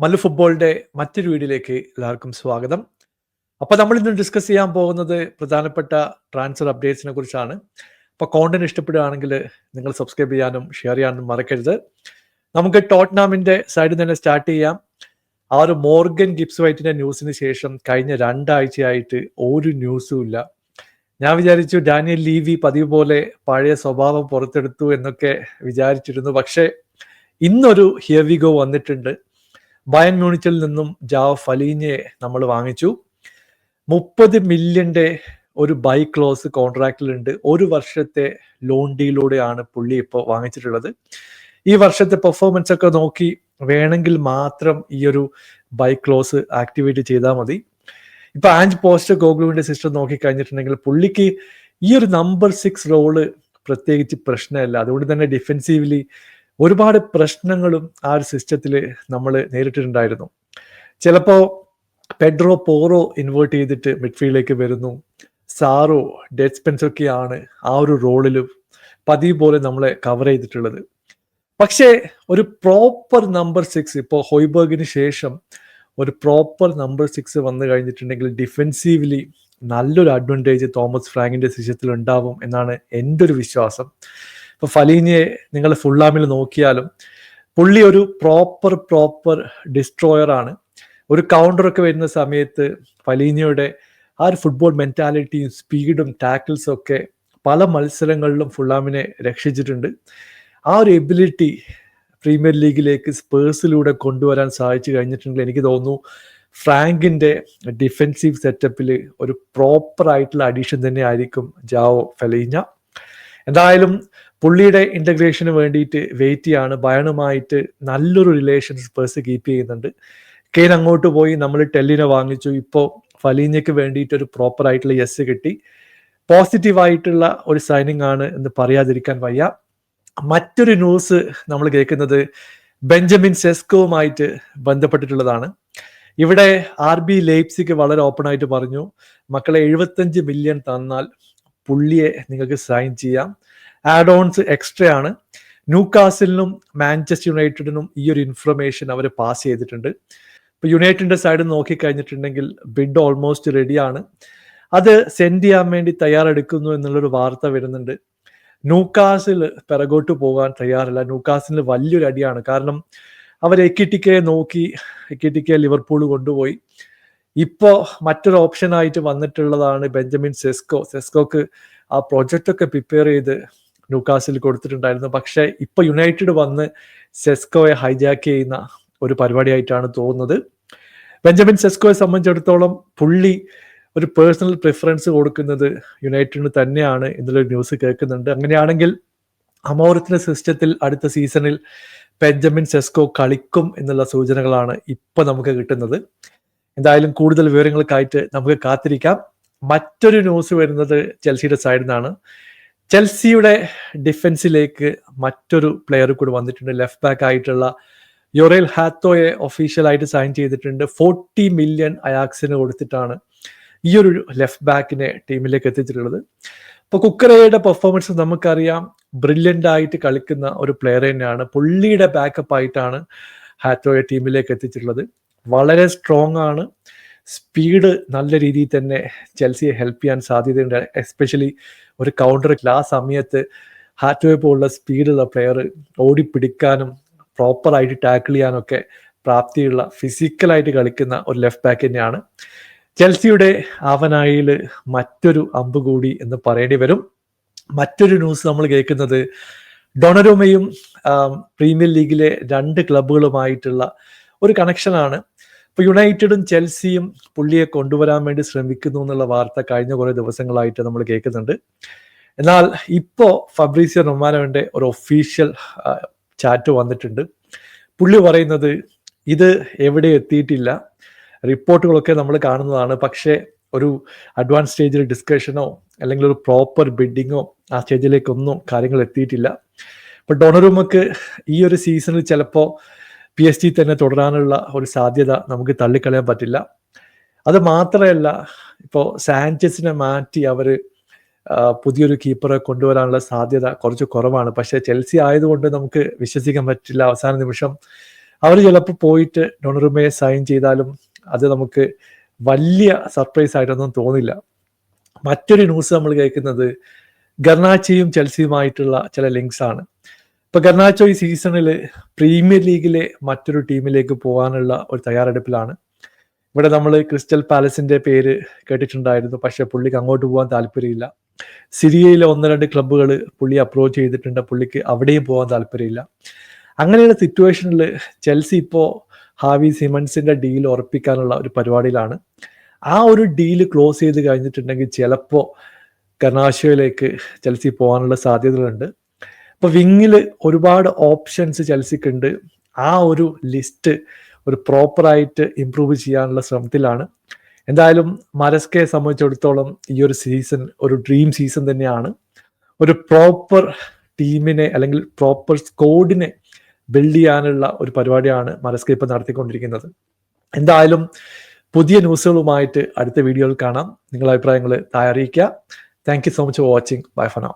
മല്ലു ഫുട്ബോളിന്റെ മറ്റൊരു വീഡിയോയിലേക്ക് എല്ലാവർക്കും സ്വാഗതം. അപ്പോൾ നമ്മൾ ഇന്ന് ഡിസ്കസ് ചെയ്യാൻ പോകുന്നത് പ്രധാനപ്പെട്ട ട്രാൻസ്ഫർ അപ്ഡേറ്റ്സിനെ കുറിച്ചാണ്. അപ്പോൾ കോണ്ടന്റ് ഇഷ്ടപ്പെടുകയാണെങ്കിൽ നിങ്ങൾ സബ്സ്ക്രൈബ് ചെയ്യാനും ഷെയർ ചെയ്യാനും മറക്കരുത്. നമുക്ക് ടോട്ട്നാമിന്റെ സൈഡിൽ തന്നെ സ്റ്റാർട്ട് ചെയ്യാം. ആ ഒരു മോർഗൻ ഗിബ്സ് വൈറ്റിന്റെ ന്യൂസിന് ശേഷം കഴിഞ്ഞ 2 ആഴ്ചയായിട്ട് ഒരു ന്യൂസും ഇല്ല. ഞാൻ വിചാരിച്ചു ഡാനിയൽ ലീവി പതിവ് പോലെ പഴയ സ്വഭാവം പുറത്തെടുത്തു എന്നൊക്കെ വിചാരിച്ചിരുന്നു. പക്ഷേ ഇന്നൊരു ഹിയർ വി ഗോ വന്നിട്ടുണ്ട്. ബയൺ മ്യൂണിച്ചിൽ നിന്നും ജാവോ ഫലീഞ്ഞയെ നമ്മൾ വാങ്ങിച്ചു. 30 മില്യന്റെ ഒരു ബൈ ക്ലോസ് കോൺട്രാക്റ്റിലുണ്ട്. 1 വർഷത്തെ ലോൺ ഡീലൂടെയാണ് പുള്ളി ഇപ്പോൾ വാങ്ങിച്ചിട്ടുള്ളത്. ഈ വർഷത്തെ പെർഫോമൻസ് ഒക്കെ നോക്കി വേണമെങ്കിൽ മാത്രം ഈ ഒരു ബൈ ക്ലോസ് ആക്ടിവേറ്റ് ചെയ്താൽ മതി. ഇപ്പൊ ആഞ്ച് പോസ്റ്റ് ഗോഗ്ലുവിന്റെ സിസ്റ്റം നോക്കി കഴിഞ്ഞിട്ടുണ്ടെങ്കിൽ പുള്ളിക്ക് ഈ ഒരു നമ്പർ 6 റോള് പ്രത്യേകിച്ച് പ്രശ്നമല്ല. അതുകൊണ്ട് തന്നെ ഡിഫെൻസീവ്ലി ഒരുപാട് പ്രശ്നങ്ങളും ആ ഒരു സിസ്റ്റത്തിൽ നമ്മൾ നേരിട്ടിട്ടുണ്ടായിരുന്നു. ചിലപ്പോൾ പെഡ്രോ പോറോ ഇൻവേർട്ട് ചെയ്തിട്ട് മിഡ്ഫീൽഡിലേക്ക് വരുന്നു. സാറോ ഡെഡ് സ്പെൻസ് ഒക്കെയാണ് ആ ഒരു റോളിൽ പതിവ് പോലെ നമ്മളെ കവർ ചെയ്തിട്ടുള്ളത്. പക്ഷേ ഒരു പ്രോപ്പർ നമ്പർ 6 ഇപ്പോൾ ഹോയ്ബർഗിന് ശേഷം ഒരു പ്രോപ്പർ നമ്പർ 6 വന്നു കഴിഞ്ഞിട്ടുണ്ടെങ്കിൽ ഡിഫെൻസീവ്ലി നല്ലൊരു അഡ്വാൻറ്റേജ് തോമസ് ഫ്രാങ്കിന്റെ സിസ്റ്റത്തിൽ ഉണ്ടാവും എന്നാണ് എൻ്റെ ഒരു വിശ്വാസം. ഇപ്പൊ ഫലീഞ്ഞയെ നിങ്ങൾ ഫുള്ളാമിൽ നോക്കിയാലും പുള്ളി ഒരു പ്രോപ്പർ ഡിസ്ട്രോയർ ആണ്. ഒരു കൗണ്ടറൊക്കെ വരുന്ന സമയത്ത് ഫലീഞ്ഞയുടെ ആ ഒരു ഫുട്ബോൾ മെന്റാലിറ്റിയും സ്പീഡും ടാക്കിൾസും ഒക്കെ പല മത്സരങ്ങളിലും ഫുള്ളാമിനെ രക്ഷിച്ചിട്ടുണ്ട്. ആ ഒരു എബിലിറ്റി പ്രീമിയർ ലീഗിലേക്ക് സ്പേഴ്സിലൂടെ കൊണ്ടുവരാൻ സാധിച്ചു കഴിഞ്ഞിട്ടുണ്ടെങ്കിൽ എനിക്ക് തോന്നുന്നു ഫ്രാങ്കിന്റെ ഡിഫെൻസീവ് സെറ്റപ്പിൽ ഒരു പ്രോപ്പർ ആയിട്ടുള്ള അഡീഷൻ തന്നെ ആയിരിക്കും ജാവോ ഫലീഞ്ഞ. എന്തായാലും പുള്ളിയുടെ ഇന്റഗ്രേഷന് വേണ്ടിയിട്ട് വെയിറ്റ് ചെയ്യാണ്. ബയണുമായിട്ട് നല്ലൊരു റിലേഷൻ സ്പേഴ്സ് കീപ്പ് ചെയ്യുന്നുണ്ട്. കെയ്ൻ അങ്ങോട്ട് പോയി, നമ്മൾ ടെല്ലിനെ വാങ്ങിച്ചു. ഇപ്പോൾ ഫലീഞ്ഞയ്ക്ക് വേണ്ടിയിട്ട് ഒരു പ്രോപ്പർ ആയിട്ടുള്ള യെസ് കിട്ടി. പോസിറ്റീവായിട്ടുള്ള ഒരു സൈനിങ് ആണ് എന്ന് പറയാതിരിക്കാൻ വയ്യ. മറ്റൊരു ന്യൂസ് നമ്മൾ കേൾക്കുന്നത് ബെഞ്ചമിൻ സെസ്കോവുമായിട്ട് ബന്ധപ്പെട്ടിട്ടുള്ളതാണ്. ഇവിടെ RB ലൈപ്സിഗ് വളരെ ഓപ്പൺ ആയിട്ട് പറഞ്ഞു, മക്കളെ 75 മില്യൺ തന്നാൽ പുള്ളിയെ നിങ്ങൾക്ക് സൈൻ ചെയ്യാം. ആഡ് ഓൺസ് എക്സ്ട്രാ ആണ്. ന്യൂകാസിലിനും മാഞ്ചസ്റ്റർ യുണൈറ്റഡിനും ഈ ഒരു ഇൻഫർമേഷൻ അവർ പാസ് ചെയ്തിട്ടുണ്ട്. ഇപ്പൊ യുണൈറ്റഡിന്റെ സൈഡ് നോക്കിക്കഴിഞ്ഞിട്ടുണ്ടെങ്കിൽ ബിഡ് ഓൾമോസ്റ്റ് റെഡിയാണ്. അത് സെൻഡ് ചെയ്യാൻ വേണ്ടി തയ്യാറെടുക്കുന്നു എന്നുള്ളൊരു വാർത്ത വരുന്നുണ്ട്. ന്യൂകാസിൽ പിറകോട്ട് പോകാൻ തയ്യാറില്ല. ന്യൂകാസിൽ വലിയൊരു അടിയാണ്. കാരണം അവർ എക്കിറ്റിക്കയെ നോക്കി, എക്കിറ്റിക്കയെ ലിവർപൂൾ കൊണ്ടുപോയി. ഇപ്പോ മറ്റൊരു ഓപ്ഷൻ ആയിട്ട് വന്നിട്ടുള്ളതാണ് ബെഞ്ചമിൻ സെസ്കോ. സെസ്കോക്ക് ആ പ്രൊജക്റ്റ് ഒക്കെ പ്രിപ്പയർ ചെയ്ത് ന്യൂകാസിൽ കൊടുത്തിട്ടുണ്ടായിരുന്നു. പക്ഷെ ഇപ്പൊ യുണൈറ്റഡ് വന്ന് സെസ്കോയെ ഹൈജാക്ക് ചെയ്യുന്ന ഒരു പരിപാടിയായിട്ടാണ് തോന്നുന്നത്. ബെഞ്ചമിൻ സെസ്കോയെ സംബന്ധിച്ചിടത്തോളം പുള്ളി ഒരു പേഴ്സണൽ പ്രിഫറൻസ് കൊടുക്കുന്നത് യുണൈറ്റഡിന് തന്നെയാണ് എന്നുള്ളൊരു ന്യൂസ് കേൾക്കുന്നുണ്ട്. അങ്ങനെയാണെങ്കിൽ അമോറത്തിന്റെ സിസ്റ്റത്തിൽ അടുത്ത സീസണിൽ ബെഞ്ചമിൻ സെസ്കോ കളിക്കും എന്നുള്ള സൂചനകളാണ് ഇപ്പൊ നമുക്ക് കിട്ടുന്നത്. എന്തായാലും കൂടുതൽ വിവരങ്ങൾക്കായിട്ട് നമുക്ക് കാത്തിരിക്കാം. മറ്റൊരു ന്യൂസ് വരുന്നത് ചെൽസിയുടെ സൈഡിൽ നിന്നാണ്. ചെൽസിയുടെ ഡിഫൻസിലേക്ക് മറ്റൊരു പ്ലെയർ കൂടി വന്നിട്ടുണ്ട്. ലെഫ്റ്റ് ബാക്ക് ആയിട്ടുള്ള യൊറേൽ ഹാത്തോയെ ഒഫീഷ്യലായിട്ട് സൈൻ ചെയ്തിട്ടുണ്ട്. 40 മില്യൺ അയാക്സിന് കൊടുത്തിട്ടാണ് ഈ ഒരു ലെഫ്റ്റ് ബാക്കിനെ ടീമിലേക്ക് എത്തിച്ചിട്ടുള്ളത്. ഇപ്പൊ കുക്കറയുടെ പെർഫോമൻസ് നമുക്കറിയാം, ബ്രില്യൻ്റ് ആയിട്ട് കളിക്കുന്ന ഒരു പ്ലെയർ തന്നെയാണ്. പുള്ളിയുടെ ബാക്കപ്പ് ആയിട്ടാണ് ഹാത്തോയെ ടീമിലേക്ക് എത്തിച്ചിട്ടുള്ളത്. വളരെ സ്ട്രോങ് ആണ്. സ്പീഡ് നല്ല രീതിയിൽ തന്നെ ചെൽസിയെ ഹെൽപ്പ് ചെയ്യാൻ സാധ്യതയുണ്ട്. എസ്പെഷ്യലി ഒരു കൗണ്ടർ ആ സമയത്ത് ഹാറ്റോയെ പോലുള്ള സ്പീഡുള്ള പ്ലെയർ ഓടിപ്പിടിക്കാനും പ്രോപ്പറായിട്ട് ടാക്കിൾ ചെയ്യാനൊക്കെ പ്രാപ്തിയുള്ള ഫിസിക്കലായിട്ട് കളിക്കുന്ന ഒരു ലെഫ്റ്റ് ബാക്ക് തന്നെയാണ്. ചെൽസിയുടെ ആവനായിൽ മറ്റൊരു അമ്പ് കൂടി എന്ന് പറയേണ്ടി വരും. മറ്റൊരു ന്യൂസ് നമ്മൾ കേൾക്കുന്നത് ഡൊണറുമയും പ്രീമിയർ ലീഗിലെ 2 ക്ലബുകളുമായിട്ടുള്ള ഒരു കണക്ഷനാണ്. ഇപ്പൊ യുണൈറ്റഡും ചെൽസിയും പുള്ളിയെ കൊണ്ടുവരാൻ വേണ്ടി ശ്രമിക്കുന്നു എന്നുള്ള വാർത്ത കഴിഞ്ഞ കുറെ ദിവസങ്ങളായിട്ട് നമ്മൾ കേൾക്കുന്നുണ്ട്. എന്നാൽ ഇപ്പോ ഫബ്രീസിയോ റൊമാനോന്റെ ഒരു ഒഫീഷ്യൽ ചാറ്റ് വന്നിട്ടുണ്ട്. പുള്ളി പറയുന്നത് ഇത് എവിടെ എത്തിയിട്ടില്ല, റിപ്പോർട്ടുകളൊക്കെ നമ്മൾ കാണുന്നതാണ്, പക്ഷേ ഒരു അഡ്വാൻസ് സ്റ്റേജിൽ ഡിസ്കഷനോ അല്ലെങ്കിൽ ഒരു പ്രോപ്പർ ബിഡിങ്ങോ ആ സ്റ്റേജിലേക്കൊന്നും കാര്യങ്ങൾ എത്തിയിട്ടില്ല. ഇപ്പൊ ഡൊണറുമക്ക് ഈ ഒരു സീസണിൽ ചിലപ്പോൾ PSG തന്നെ തുടരാനുള്ള ഒരു സാധ്യത നമുക്ക് തള്ളിക്കളയാൻ പറ്റില്ല. അത് മാത്രമല്ല, ഇപ്പോൾ സാഞ്ചസിനെ മാറ്റി അവർ പുതിയൊരു കീപ്പറെ കൊണ്ടുവരാനുള്ള സാധ്യത കുറച്ച് കുറവാണ്. പക്ഷേ ചെൽസി ആയതുകൊണ്ട് നമുക്ക് വിശ്വസിക്കാൻ പറ്റില്ല. അവസാന നിമിഷം അവർ ചിലപ്പോൾ പോയിട്ട് ഡൊണറുമയെ സൈൻ ചെയ്താലും അത് നമുക്ക് വലിയ സർപ്രൈസ് ആയിട്ടൊന്നും തോന്നില്ല. മറ്റൊരു ന്യൂസ് നമ്മൾ കേൾക്കുന്നത് ഗർണാച്ചോയും ചെൽസിയുമായിട്ടുള്ള ചില ലിങ്ക്സ് ആണ്. ഇപ്പൊ ഗർണാച്ചോ ഈ സീസണിൽ പ്രീമിയർ ലീഗിലെ മറ്റൊരു ടീമിലേക്ക് പോകാനുള്ള ഒരു തയ്യാറെടുപ്പിലാണ്. ഇവിടെ നമ്മൾ ക്രിസ്റ്റൽ പാലസിന്റെ പേര് കേട്ടിട്ടുണ്ടായിരുന്നു, പക്ഷെ പുള്ളിക്ക് അങ്ങോട്ട് പോകാൻ താല്പര്യമില്ല. സിറിയയിലെ 1-2 ക്ലബ്ബുകൾ പുള്ളി അപ്രോച്ച് ചെയ്തിട്ടുണ്ട്, പുള്ളിക്ക് അവിടെയും പോകാൻ താല്പര്യമില്ല. അങ്ങനെയുള്ള സിറ്റുവേഷനിൽ ചെൽസി ഇപ്പോൾ ഹാവി സിമൺസിന്റെ ഡീൽ ഉറപ്പിക്കാനുള്ള ഒരു പരിപാടിയിലാണ്. ആ ഒരു ഡീല് ക്ലോസ് ചെയ്ത് കഴിഞ്ഞിട്ടുണ്ടെങ്കിൽ ചിലപ്പോൾ ഗർണാച്ചോയിലേക്ക് ചെൽസി പോകാനുള്ള സാധ്യതകളുണ്ട്. അപ്പോൾ വിങ്ങിൽ ഒരുപാട് ഓപ്ഷൻസ് ചെൽസിക്ക് ഉണ്ട്. ആ ഒരു ലിസ്റ്റ് ഒരു പ്രോപ്പറായിട്ട് ഇംപ്രൂവ് ചെയ്യാനുള്ള ശ്രമത്തിലാണ്. എന്തായാലും മരസ്കയെ സംബന്ധിച്ചിടത്തോളം ഈ ഒരു സീസൺ ഒരു ഡ്രീം സീസൺ തന്നെയാണ്. ഒരു പ്രോപ്പർ ടീമിനെ അല്ലെങ്കിൽ പ്രോപ്പർ സ്കോഡിനെ ബിൽഡ് ചെയ്യാനുള്ള ഒരു പരിപാടിയാണ് മരസ്ക ഇപ്പം നടത്തിക്കൊണ്ടിരിക്കുന്നത്. എന്തായാലും പുതിയ ന്യൂസുകളുമായിട്ട് അടുത്ത വീഡിയോയിൽ കാണാം. നിങ്ങളുടെ അഭിപ്രായങ്ങൾ താഴെ അറിയിക്കുക. Thank you so much for watching. Bye for now.